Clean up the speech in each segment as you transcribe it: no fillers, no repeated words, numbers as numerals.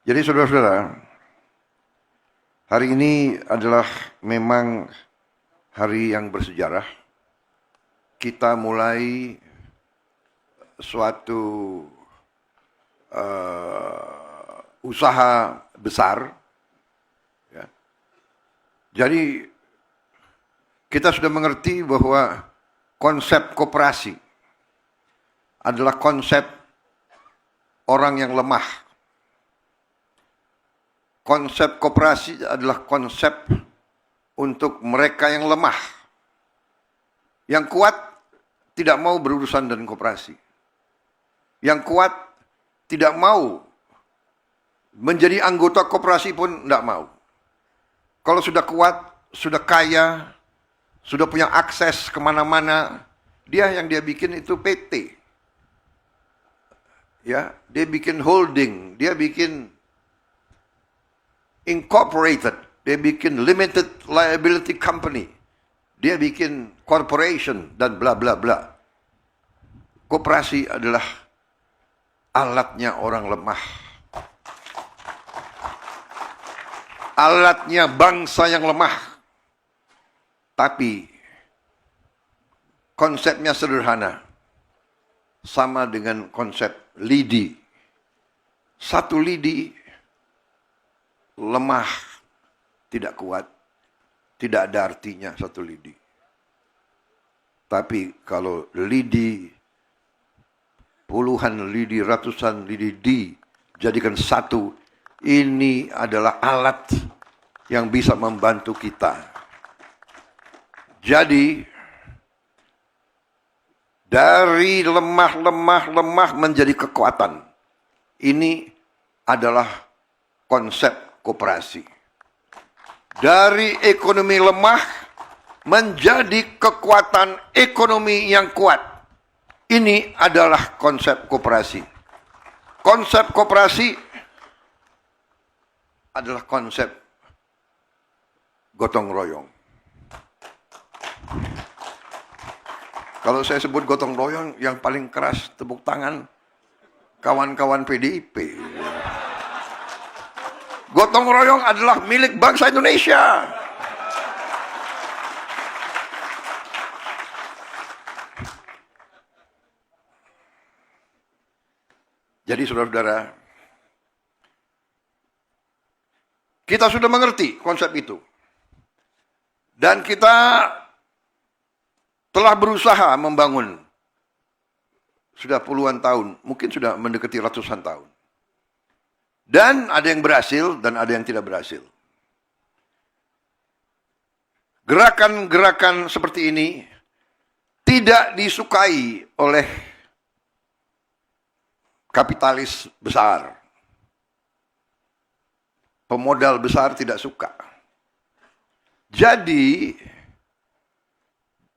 Jadi saudara-saudara, hari ini adalah memang hari yang bersejarah. Kita mulai suatu usaha besar. Ya. Jadi kita sudah mengerti bahwa konsep koperasi adalah konsep orang yang lemah. Konsep koperasi adalah konsep untuk mereka yang lemah. Yang kuat tidak mau berurusan dengan koperasi. Yang kuat tidak mau menjadi anggota koperasi pun tidak mau. Kalau sudah kuat, sudah kaya, sudah punya akses kemana-mana, dia bikin itu PT. Ya, dia bikin holding, dia bikin incorporated, dia bikin limited liability company, dia bikin corporation dan bla bla bla. Koperasi adalah alatnya orang lemah. Alatnya bangsa yang lemah. Tapi konsepnya sederhana. Sama dengan konsep lidi. Satu lidi lemah, tidak kuat, tidak ada artinya satu lidi. Tapi kalau lidi, puluhan lidi, ratusan lidi dijadikan satu, ini adalah alat yang bisa membantu kita. Jadi, dari lemah menjadi kekuatan. Ini adalah konsep koperasi. Dari ekonomi lemah menjadi kekuatan ekonomi yang kuat. Ini adalah konsep koperasi. Konsep koperasi adalah konsep gotong royong. Kalau saya sebut gotong royong, yang paling keras tepuk tangan kawan-kawan PDIP. Gotong royong adalah milik bangsa Indonesia. Jadi saudara-saudara, kita sudah mengerti konsep itu. Dan kita telah berusaha membangun sudah puluhan tahun, mungkin sudah mendekati ratusan tahun. Dan ada yang berhasil dan ada yang tidak berhasil. Gerakan-gerakan seperti ini tidak disukai oleh kapitalis besar. Pemodal besar tidak suka. Jadi,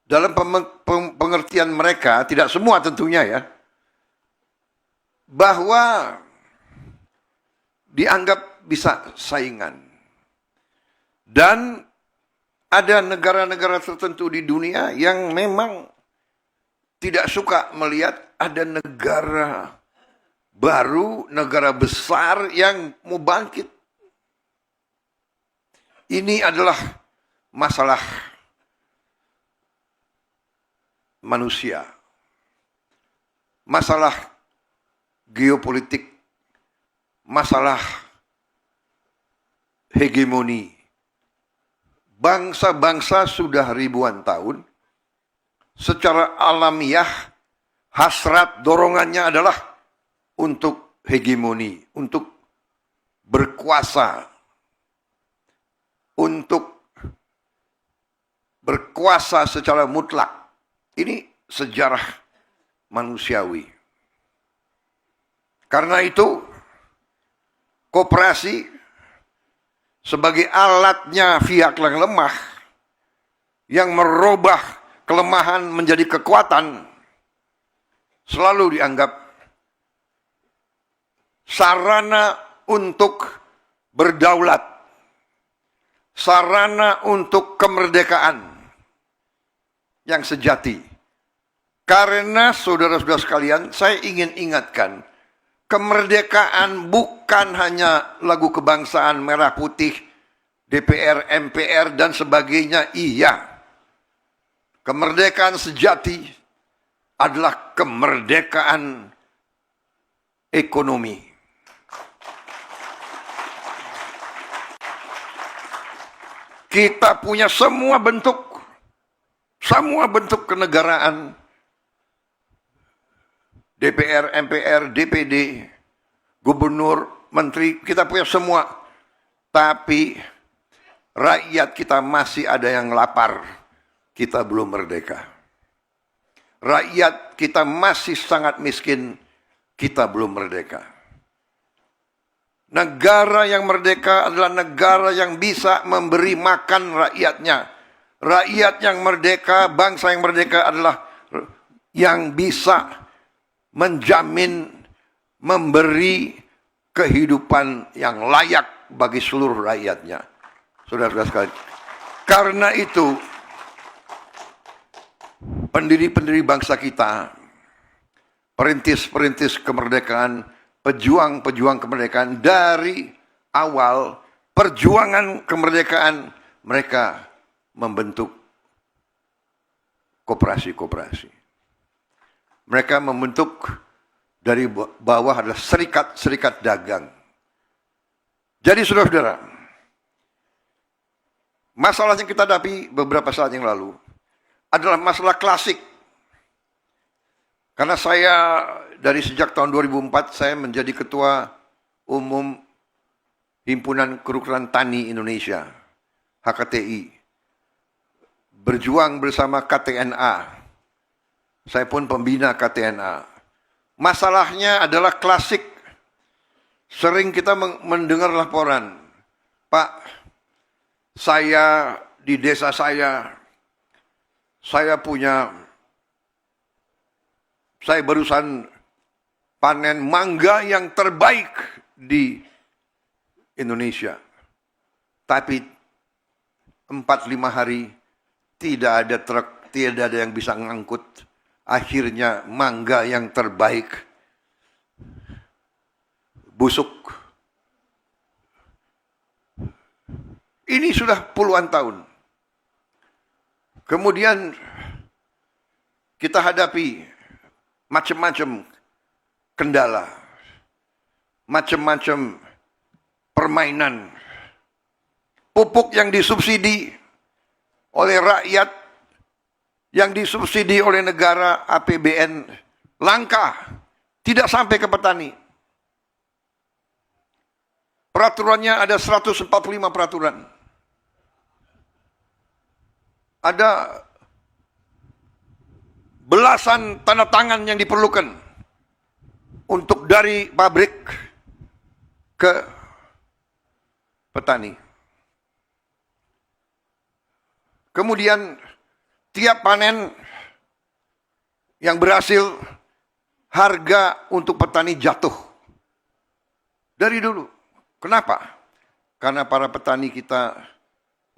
dalam pengertian mereka, tidak semua tentunya ya, bahwa dianggap bisa saingan. Dan ada negara-negara tertentu di dunia yang memang tidak suka melihat ada negara baru, negara besar yang mau bangkit. Ini adalah masalah manusia. Masalah geopolitik. Masalah hegemoni. Bangsa-bangsa sudah ribuan tahun secara alamiah hasrat dorongannya adalah untuk hegemoni, untuk berkuasa, untuk berkuasa secara mutlak. Ini sejarah manusiawi. Karena itu, koperasi sebagai alatnya pihak yang lemah, yang merubah kelemahan menjadi kekuatan, selalu dianggap sarana untuk berdaulat, sarana untuk kemerdekaan yang sejati. Karena saudara-saudara sekalian, saya ingin ingatkan, kemerdekaan bukan hanya lagu kebangsaan merah putih, DPR, MPR, dan sebagainya. Iya. Kemerdekaan sejati adalah kemerdekaan ekonomi. Kita punya semua bentuk kenegaraan, DPR, MPR, DPD, gubernur, menteri, kita punya semua. Tapi rakyat kita masih ada yang lapar. Kita belum merdeka. Rakyat kita masih sangat miskin. Kita belum merdeka. Negara yang merdeka adalah negara yang bisa memberi makan rakyatnya. Rakyat yang merdeka, bangsa yang merdeka adalah yang bisa menjamin, memberi kehidupan yang layak bagi seluruh rakyatnya. Saudara-saudara sekalian, karena itu pendiri-pendiri bangsa kita, perintis-perintis kemerdekaan, pejuang-pejuang kemerdekaan, dari awal perjuangan kemerdekaan mereka membentuk koperasi-koperasi. Mereka membentuk dari bawah adalah serikat-serikat dagang. Jadi saudara-saudara, masalah yang kita hadapi beberapa saat yang lalu adalah masalah klasik. Karena saya dari sejak tahun 2004 saya menjadi ketua umum Himpunan Kerukunan Tani Indonesia, HKTI. Berjuang bersama KTNA. Saya pun pembina KTNA. Masalahnya adalah klasik. Sering kita mendengar laporan, Pak, saya di desa saya barusan panen mangga yang terbaik di Indonesia. Tapi 4-5 hari tidak ada truk, tidak ada yang bisa ngangkut. Akhirnya mangga yang terbaik busuk. Ini sudah puluhan tahun. Kemudian kita hadapi macam-macam kendala, macam-macam permainan. Pupuk yang disubsidi oleh rakyat, yang disubsidi oleh negara, APBN, langka, tidak sampai ke petani. Peraturannya ada 145 peraturan. Ada belasan tanda tangan yang diperlukan untuk dari pabrik ke petani. Kemudian tiap panen yang berhasil, harga untuk petani jatuh. Dari dulu. Kenapa? Karena para petani kita,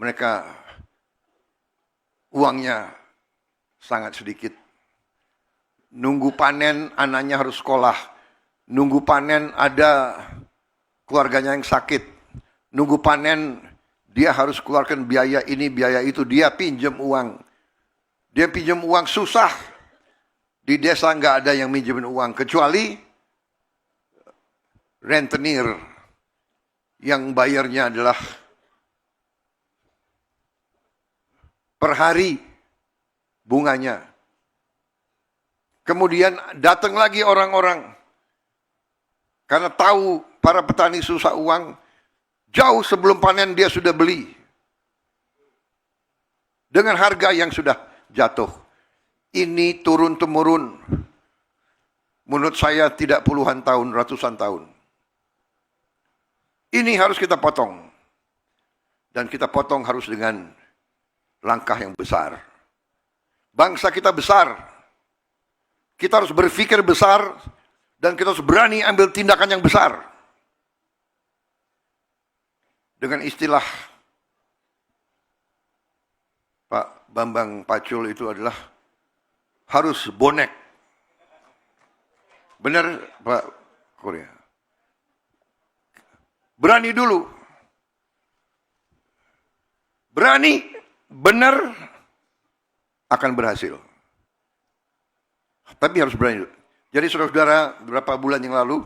mereka uangnya sangat sedikit. Nunggu panen, anaknya harus sekolah. Nunggu panen, ada keluarganya yang sakit. Nunggu panen, dia harus keluarkan biaya ini, biaya itu. Dia pinjam uang. Dia pinjam uang susah. Di desa nggak ada yang minjemin uang. Kecuali rentenir. Yang bayarnya adalah per hari bunganya. Kemudian datang lagi orang-orang. Karena tahu para petani susah uang. Jauh sebelum panen dia sudah beli. Dengan harga yang sudah jatuh. Ini turun-temurun. Menurut saya tidak puluhan tahun, ratusan tahun. Ini harus kita potong. Dan kita potong harus dengan langkah yang besar. Bangsa kita besar. Kita harus berpikir besar. Dan kita harus berani ambil tindakan yang besar. Dengan istilah Pak Bambang Pacul itu adalah harus bonek. Benar Pak Korea. Berani dulu. Berani, benar, akan berhasil. Tapi harus berani dulu. Jadi saudara-saudara, beberapa bulan yang lalu,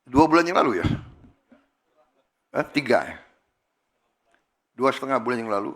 2 bulan yang lalu ya? 3 ya? 2,5 bulan yang lalu,